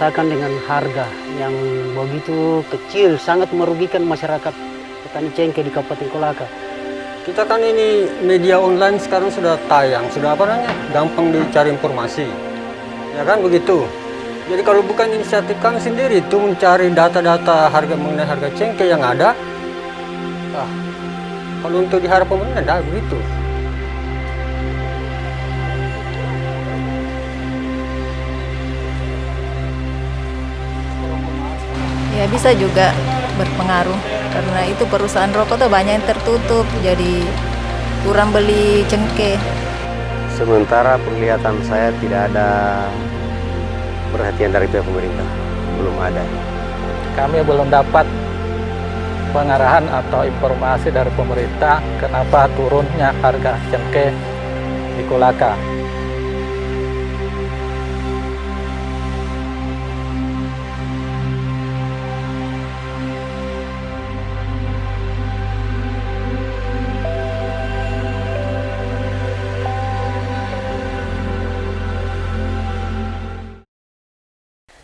dirasakan dengan harga yang begitu kecil, sangat merugikan masyarakat petani cengkeh di Kabupaten Kolaka. Kita kan ini media online sekarang sudah tayang, sudah apa namanya, gampang dicari informasi. Ya kan begitu. Jadi kalau bukan inisiatif kami sendiri itu mencari data-data harga mengenai harga cengkeh yang ada, kalau untuk diharap pemerintah dah begitu. Ya bisa juga berpengaruh karena itu perusahaan rokok tuh banyak yang tertutup, jadi kurang beli cengkeh. Sementara penglihatan saya tidak ada perhatian dari pihak pemerintah, belum ada. Kami belum dapat pengarahan atau informasi dari pemerintah kenapa turunnya harga cengkeh di Kolaka.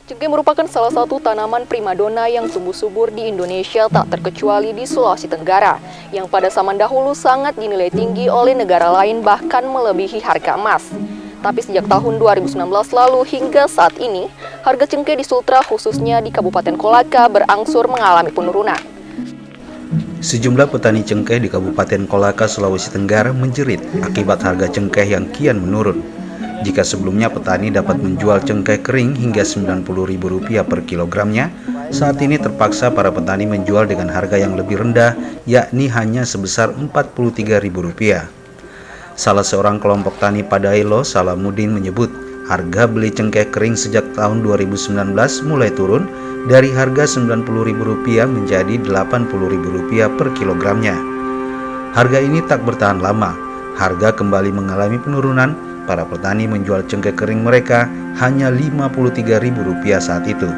Cengkeh merupakan salah satu tanaman primadona yang tumbuh subur di Indonesia, tak terkecuali di Sulawesi Tenggara, yang pada zaman dahulu sangat dinilai tinggi oleh negara lain bahkan melebihi harga emas. Tapi sejak tahun 2019 lalu hingga saat ini, harga cengkeh di Sultra khususnya di Kabupaten Kolaka berangsur mengalami penurunan. Sejumlah petani cengkeh di Kabupaten Kolaka, Sulawesi Tenggara menjerit akibat harga cengkeh yang kian menurun. Jika sebelumnya petani dapat menjual cengkeh kering hingga Rp90.000 per kilogramnya, saat ini terpaksa para petani menjual dengan harga yang lebih rendah, yakni hanya sebesar Rp43.000. Salah seorang kelompok tani Padailo, Salamuddin, menyebut harga beli cengkeh kering sejak tahun 2019 mulai turun dari harga Rp90.000 menjadi Rp80.000 per kilogramnya. Harga ini tak bertahan lama, harga kembali mengalami penurunan. Para petani menjual cengkeh kering mereka hanya Rp53.000 saat itu.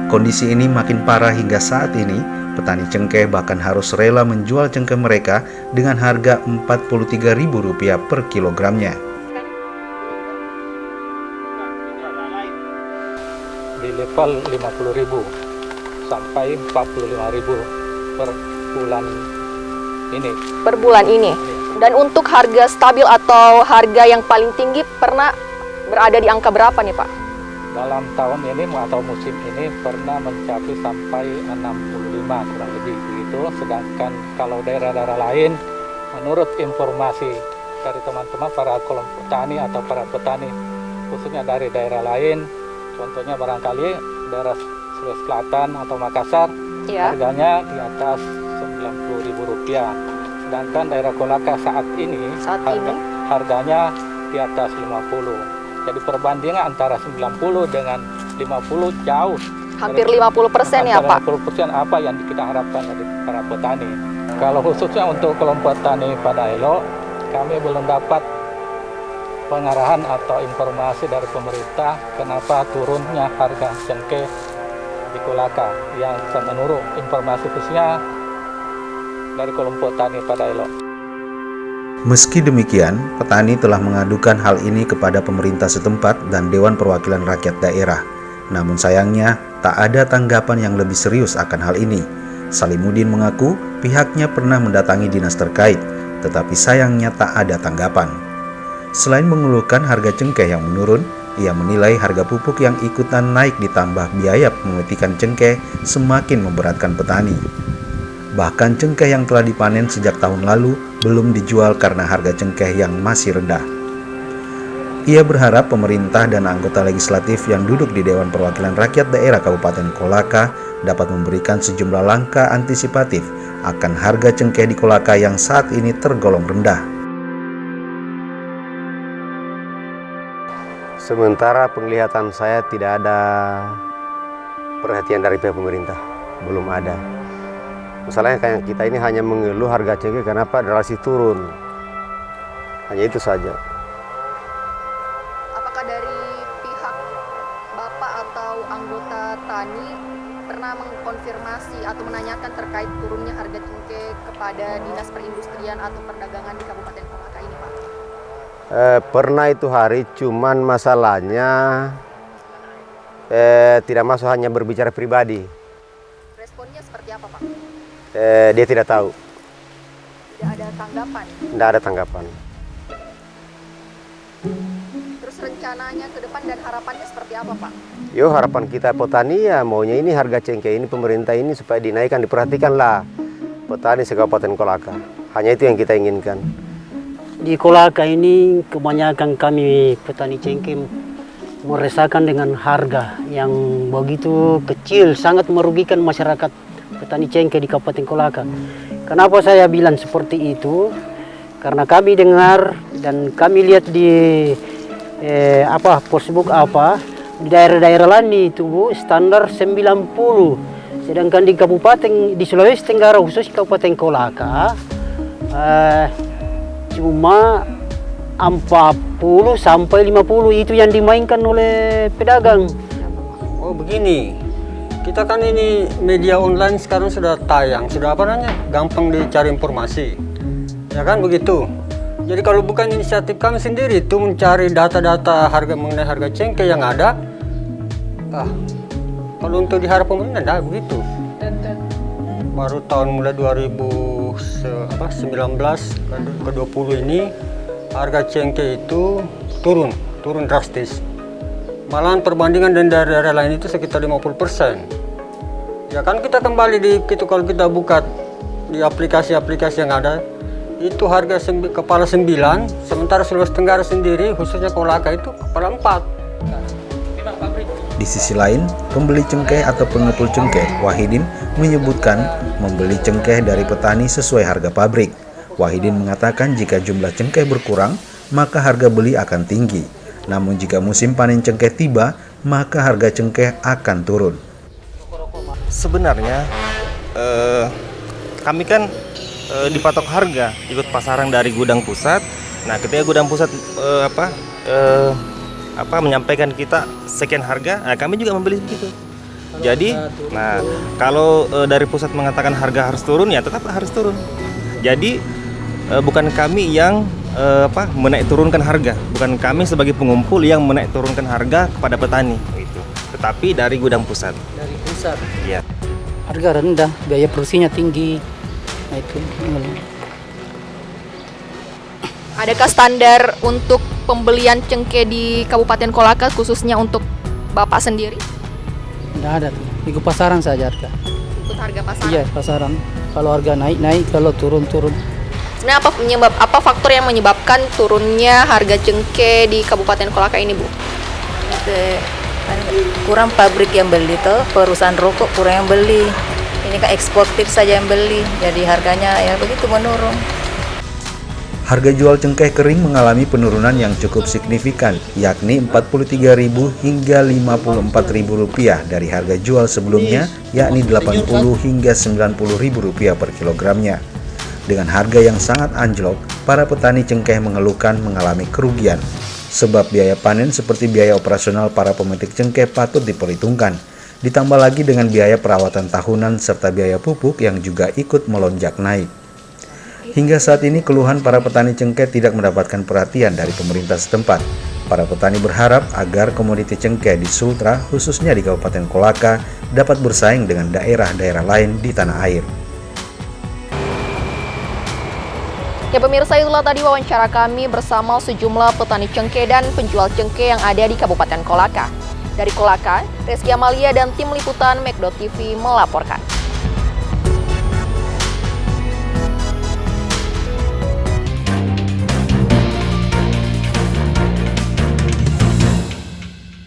Kondisi ini makin parah hingga saat ini, petani cengkeh bahkan harus rela menjual cengkeh mereka dengan harga Rp43.000 per kilogramnya. Di level Rp50.000 sampai Rp45.000 per bulan ini. Per bulan ini. Dan untuk harga stabil atau harga yang paling tinggi pernah berada di angka berapa nih Pak? Dalam tahun ini atau musim ini pernah mencapai sampai 65 kurang lebih begitu. Sedangkan kalau daerah-daerah lain, menurut informasi dari teman-teman para kelompok tani atau para petani, khususnya dari daerah lain, contohnya barangkali daerah Sulawesi Selatan atau Makassar, harganya di atas Rp90.000. Sedangkan daerah Kolaka saat ini harganya di atas 50. Jadi perbandingan antara 90 dengan 50 jauh. Hampir 50% ya Pak? 50% apa yang kita harapkan dari para petani. Kalau khususnya untuk kelompok tani Padailo, kami belum dapat pengarahan atau informasi dari pemerintah kenapa turunnya harga cengkeh di Kolaka. Yang menurut informasi khususnya dari kelompok tani Padailo. Meski demikian, petani telah mengadukan hal ini kepada pemerintah setempat dan Dewan Perwakilan Rakyat Daerah. Namun sayangnya, tak ada tanggapan yang lebih serius akan hal ini. Salamuddin mengaku pihaknya pernah mendatangi dinas terkait, tetapi sayangnya tak ada tanggapan. Selain mengeluhkan harga cengkeh yang menurun, ia menilai harga pupuk yang ikutan naik ditambah biaya pemetikan cengkeh semakin memberatkan petani. Bahkan cengkeh yang telah dipanen sejak tahun lalu belum dijual karena harga cengkeh yang masih rendah. Ia berharap pemerintah dan anggota legislatif yang duduk di Dewan Perwakilan Rakyat Daerah Kabupaten Kolaka dapat memberikan sejumlah langkah antisipatif akan harga cengkeh di Kolaka yang saat ini tergolong rendah. Sementara penglihatan saya tidak ada perhatian dari pihak pemerintah, belum ada. Masalahnya kayak kita ini hanya mengeluh harga cengkeh kenapa relasi turun. Hanya itu saja. Apakah dari pihak Bapak atau anggota tani pernah mengkonfirmasi atau menanyakan terkait turunnya harga cengkeh kepada Dinas Perindustrian atau Perdagangan di Kabupaten Kolaka ini Pak? Pernah itu hari, cuman masalahnya tidak masuk, hanya berbicara pribadi. Responnya seperti apa, Pak? Dia tidak tahu. Tidak ada tanggapan. Tidak ada tanggapan. Terus rencananya ke depan dan harapannya seperti apa, Pak? Yo, harapan kita petani ya maunya ini harga cengkeh ini pemerintah ini supaya dinaikkan, diperhatikanlah petani se-Kabupaten Kolaka. Hanya itu yang kita inginkan. Di Kolaka ini kebanyakan kami petani cengkeh meresahkan dengan harga yang begitu kecil, sangat merugikan masyarakat petani cengkeh di Kabupaten Kolaka. Kenapa saya bilang seperti itu? Karena kami dengar dan kami lihat di Facebook di daerah-daerah lain itu Bu, standar 90. Sedangkan di kabupaten di Sulawesi Tenggara khusus Kabupaten Kolaka cuma 40 sampai 50 itu yang dimainkan oleh pedagang. Oh begini, kita kan ini media online sekarang sudah tayang, sudah gampang dicari informasi. Ya kan begitu. Jadi kalau bukan inisiatif kami sendiri itu mencari data-data harga mengenai harga cengkeh yang ada, kalau untuk diharap pemerintah tidak begitu. Baru tahun mulai 2019 ke 20 ini harga cengkeh itu turun drastis. Malahan perbandingan dengan daerah-daerah lain itu sekitar 50%. Ya kan kita kembali kalau kita buka di aplikasi-aplikasi yang ada, itu harga kepala 9, sementara Sulawesi Tenggara sendiri khususnya Kolaka itu kepala 4. Di sisi lain, pembeli cengkeh atau pengepul cengkeh, Wahidin menyebutkan membeli cengkeh dari petani sesuai harga pabrik. Wahidin mengatakan jika jumlah cengkeh berkurang, maka harga beli akan tinggi. Namun jika musim panen cengkeh tiba, maka harga cengkeh akan turun. Sebenarnya kami kan dipatok harga ikut pasaran dari gudang pusat. Nah, ketika gudang pusat menyampaikan kita sekian harga, nah kami juga membeli begitu. Jadi, nah kalau dari pusat mengatakan harga harus turun, ya tetap harus turun. Jadi bukan kami yang menaik turunkan harga, bukan kami sebagai pengumpul yang menaik turunkan harga kepada petani, gitu. Tetapi dari gudang pusat. Dari pusat. Iya. Harga rendah, biaya produksinya tinggi. Nah, itu. Adakah standar untuk pembelian cengkeh di Kabupaten Kolaka khususnya untuk Bapak sendiri? Tidak ada, ikut pasaran saja harga. Ikut harga pasaran? Iya, pasaran. Kalau harga naik, kalau turun. Sebenarnya apa faktor yang menyebabkan turunnya harga cengkeh di Kabupaten Kolaka ini, Bu? Kurang pabrik yang beli tuh, perusahaan rokok kurang yang beli. Ini kan eksportir saja yang beli, jadi harganya ya begitu menurun. Harga jual cengkeh kering mengalami penurunan yang cukup signifikan, yakni Rp43.000 hingga Rp54.000 dari harga jual sebelumnya, yakni Rp80 hingga Rp90.000 per kilogramnya. Dengan harga yang sangat anjlok, para petani cengkeh mengeluhkan mengalami kerugian, sebab biaya panen seperti biaya operasional para pemetik cengkeh patut diperhitungkan, ditambah lagi dengan biaya perawatan tahunan serta biaya pupuk yang juga ikut melonjak naik. Hingga saat ini keluhan para petani cengkeh tidak mendapatkan perhatian dari pemerintah setempat. Para petani berharap agar komoditi cengkeh di Sultra, khususnya di Kabupaten Kolaka, dapat bersaing dengan daerah-daerah lain di tanah air. Ya pemirsa, itulah tadi wawancara kami bersama sejumlah petani cengkeh dan penjual cengkeh yang ada di Kabupaten Kolaka. Dari Kolaka, Reski Amalia dan tim liputan Mekdo TV melaporkan.